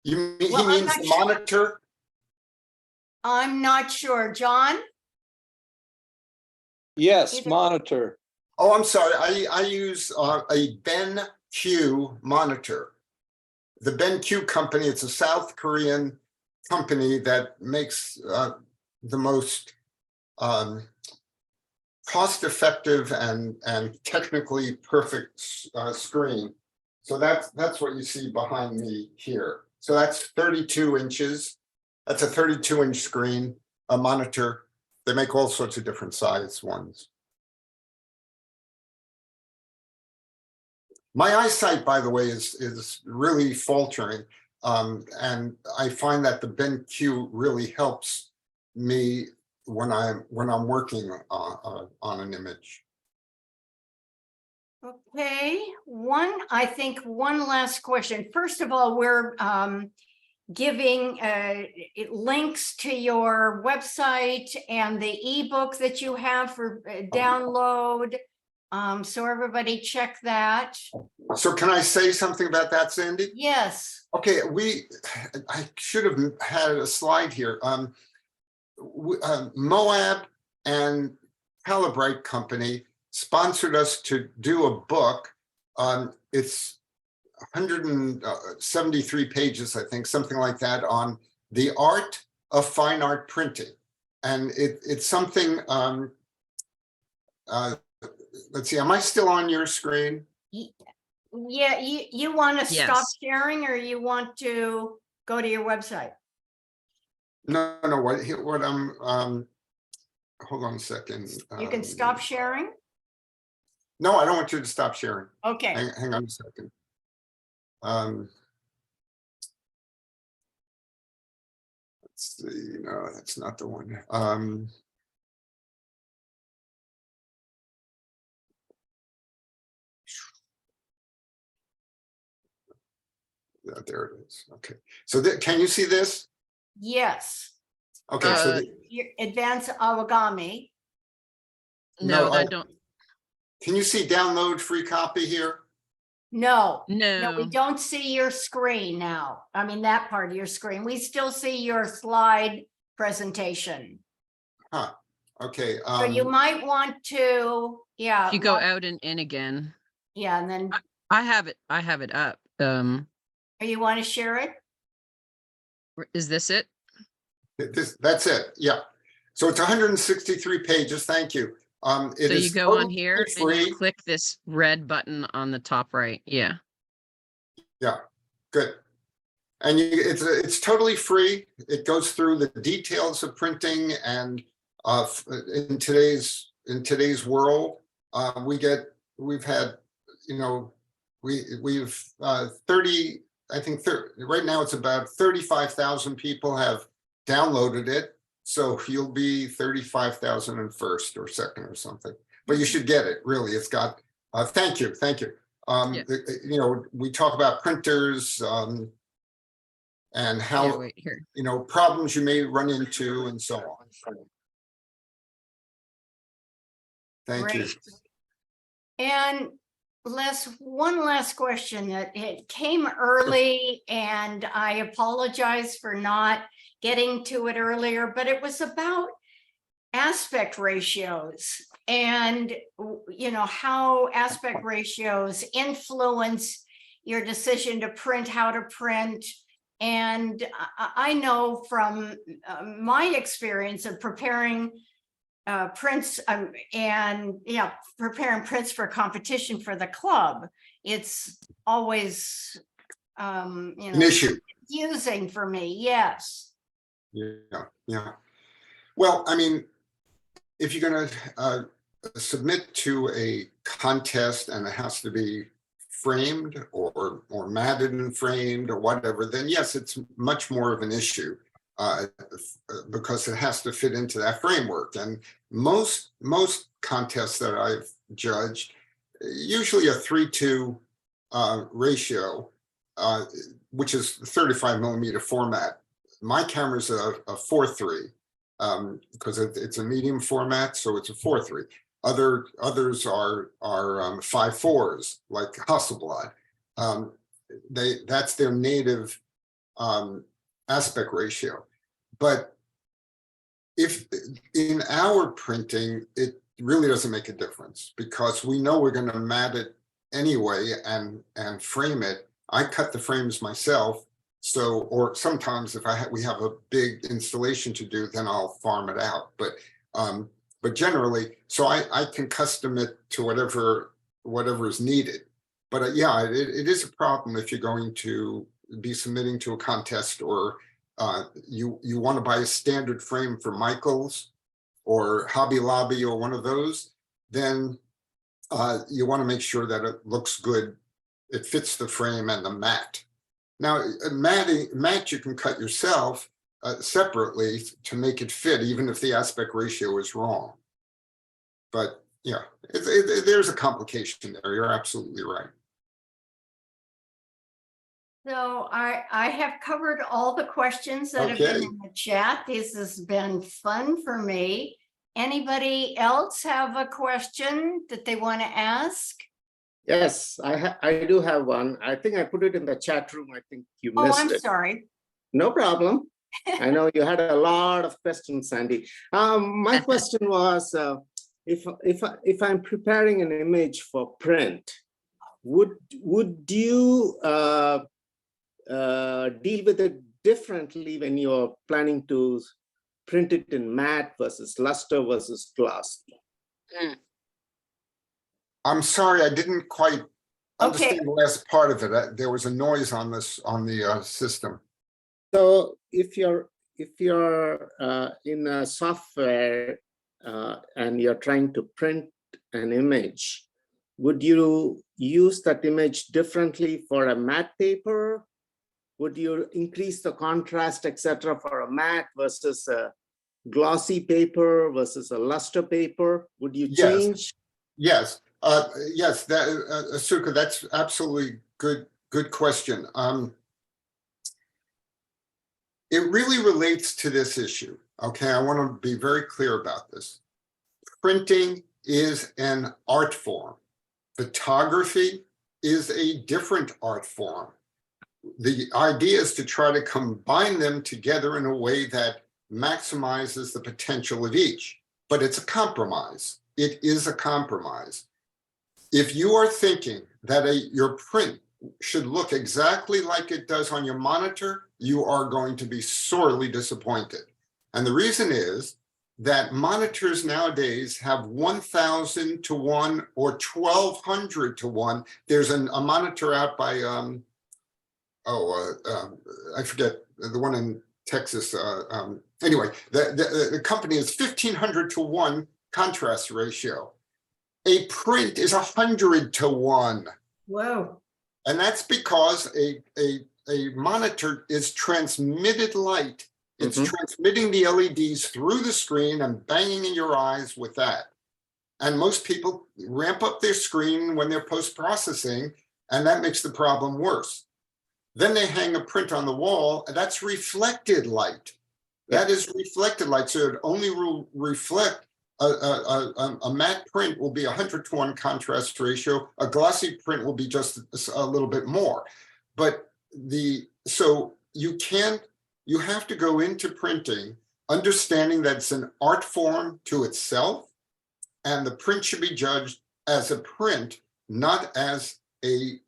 he means the monitor. I'm not sure, John. Yes, monitor. Oh, I'm sorry. I use a BenQ monitor. The BenQ company. It's a South Korean company that makes the most cost-effective and technically perfect screen. So that's what you see behind me here. So that's 32 inches. That's a 32-inch screen, a monitor. They make all sorts of different size ones. My eyesight, by the way, is really faltering, and I find that the BenQ really helps me when I'm working on an image. Okay, I think one last question. First of all, we're giving links to your website and the ebook that you have for download. So everybody check that. So can I say something about that, Sandy? Yes. Okay, I should have had a slide here. Moab and Calibrite Company sponsored us to do a book. It's 173 pages, I think, something like that, on the art of fine art printing. And it's something, let's see, am I still on your screen? Yeah, you want to Yes. stop sharing, or you want to go to your website? No, what I'm, hold on a second. You can stop sharing. No, I don't want you to stop sharing. Okay. Hang on a second. Let's see, no, that's not the one. Yeah, there it is. Okay, so can you see this? Yes. Okay, so Your advanced origami. No, No, I don't. can you see download free copy here? No, we No. don't see your screen now. I mean, that part of your screen. We still see your slide presentation. Huh, okay. So you might want to, yeah. If you go out and in again, Yeah, and then, I have it up. or you want to share it? Is this it? That's it, yeah. So it's 163 pages, thank you. So you go on here and you click this red button on the top right. Yeah. Yeah, good. And it's totally free. It goes through the details of printing, and in today's in today's world, we've had, we've 30, I think right now it's about 35,000 people have downloaded it. So you'll be 35,001st or second or something, but you should get it. Really, it's got. Thank you. Yeah. We talk about printers and how Yeah, wait here. problems you may run into and so on. Thank you. Great. And Les, one last question. It came early and I apologize for not getting to it earlier, but it was about aspect ratios and, how aspect ratios influence your decision to print, how to print. And I know from my experience of preparing prints preparing prints for competition for the club, it's always An issue. confusing for me. Yes. Yeah. Well, I mean, if you're going to submit to a contest and it has to be framed or matted and framed or whatever, then yes, it's much more of an issue because it has to fit into that framework. And most contests that I've judged, usually a 3:2 ratio, which is 35 millimeter format. My camera's a 4:3 because it's a medium format, so it's a 4:3. Others are 5:4s, like Hasselblad. That's their native aspect ratio. But if in our printing, it really doesn't make a difference because we know we're going to mat it anyway and frame it. I cut the frames myself. So, or sometimes if we have a big installation to do, then I'll farm it out. But generally, so I can custom it to whatever is needed. But yeah, it is a problem if you're going to be submitting to a contest or you want to buy a standard frame for Michaels or Hobby Lobby or one of those, then you want to make sure that it looks good. It fits the frame and the mat. Now, mat you can cut yourself separately to make it fit, even if the aspect ratio is wrong. But yeah, there's a complication there. You're absolutely right. So I have covered all the questions that have been in the chat. This has been fun for me. Anybody else have a question that they want to ask? Yes, I do have one. I think I put it in the chat room. I think you missed it. I'm sorry. No problem. I know you had a lot of questions, Sandy. My question was, if I'm preparing an image for print, would you deal with it differently when you're planning to print it in matte versus luster versus glossy? I'm sorry, I didn't quite understand the last part of it. There was a noise on the system. So if you're in a software and you're trying to print an image, would you use that image differently for a matte paper? Would you increase the contrast, etc., for a matte versus a glossy paper versus a luster paper? Would you change? Yes. Yes, Asuka, that's absolutely good question. It really relates to this issue. Okay, I want to be very clear about this. Printing is an art form. Photography is a different art form. The idea is to try to combine them together in a way that maximizes the potential of each, but it's a compromise. It is a compromise. If you are thinking that your print should look exactly like it does on your monitor, you are going to be sorely disappointed. And the reason is that monitors nowadays have 1,000 to 1 or 1,200 to 1. There's a monitor out by, I forget, the one in Texas. Anyway, the company is 1,500 to 1 contrast ratio. A print is 100-to-1. Whoa. And that's because a monitor is transmitted light. It's transmitting the LEDs through the screen and banging in your eyes with that. And most people ramp up their screen when they're post-processing, and that makes the problem worse. Then they hang a print on the wall, and that's reflected light. That is reflected light, so it only will reflect. A matte print will be 100-to-1 contrast ratio. A glossy print will be just a little bit more. But so you have to go into printing understanding that it's an art form to itself, and the print should be judged as a print, not as a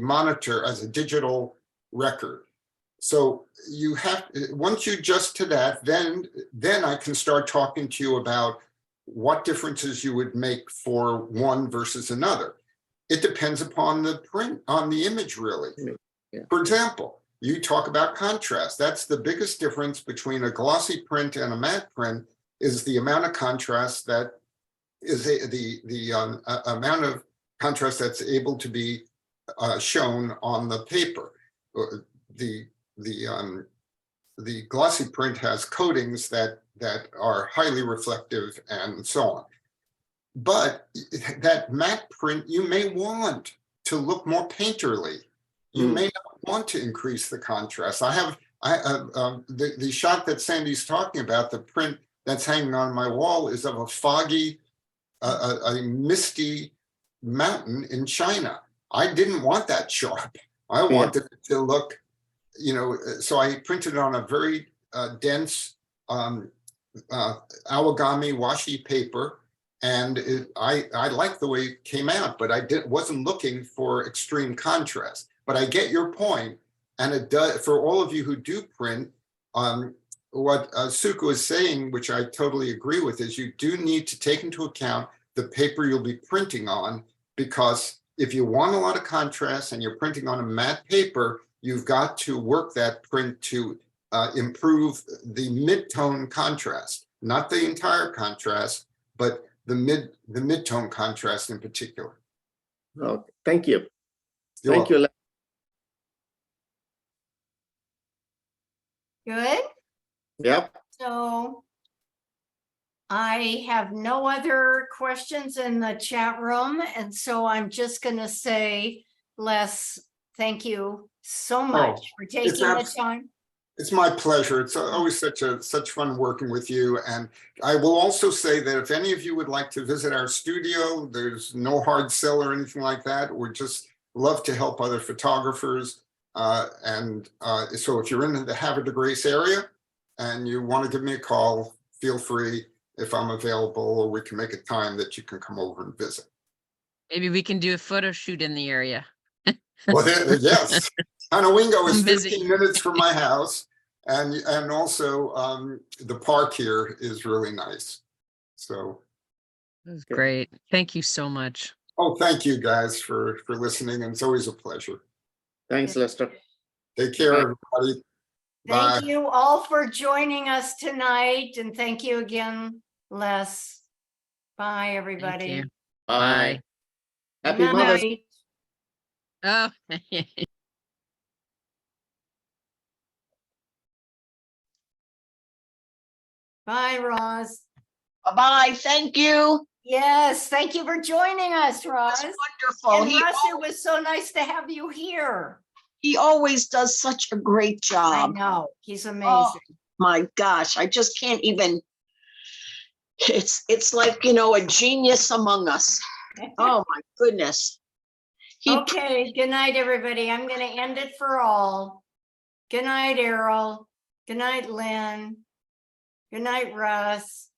monitor, as a digital record. So you have, once you adjust to that, then I can start talking to you about what differences you would make for one versus another. It depends upon the print, on the image, really. Yeah. For example, you talk about contrast. That's the biggest difference between a glossy print and a matte print, is the amount of contrast that is the amount of contrast that's able to be shown on the paper. The glossy print has coatings that are highly reflective and so on. But that matte print, you may want to look more painterly. You may not want to increase the contrast. The shot that Sandy's talking about, the print that's hanging on my wall, is of a foggy, a misty mountain in China. I didn't want that sharp. I wanted it to look, so I printed it on a very dense origami washi paper, and I liked the way it came out, but wasn't looking for extreme contrast. But I get your point, and it does for all of you who do print. What Suku is saying, which I totally agree with, is you do need to take into account the paper you'll be printing on, because if you want a lot of contrast and you're printing on a matte paper, you've got to work that print to improve the mid-tone contrast, not the entire contrast, but the mid-tone contrast in particular. Okay, thank you. You're Thank you. Good. Yep. So I have no other questions in the chat room. And so I'm just going to say, Les, thank you so much for taking the time. It's my pleasure. It's always such fun working with you. And I will also say that if any of you would like to visit our studio, there's no hard sell or anything like that. We'd just love to help other photographers. So if you're in the Havre de Grace area and you want to give me a call, feel free, if I'm available, or we can make a time that you can come over and visit. Maybe we can do a photo shoot in the area. Well, yes. Hanawingo is Visit 15 minutes from my house, and also the park here is really nice. So That's great. Thank you so much. oh, thank you guys for listening, and it's always a pleasure. Thanks, Lester. Take care, everybody. Bye. Thank you all for joining us tonight. And thank you again, Les. Bye, everybody. you. Bye. Good Happy Mother's night. Oh, Bye, Roz. Bye-bye. Thank you. Yes, thank you for joining us, Roz. That's wonderful. And Russ, it was so nice to have you here. He always does such a great I job. know, he's amazing. Oh, my gosh, I just can't even. It's like, a genius among us. Oh, my goodness. Okay, good night, everybody. I'm gonna end it for all. Good night, Errol. Good night, Lynn. Good night, Russ.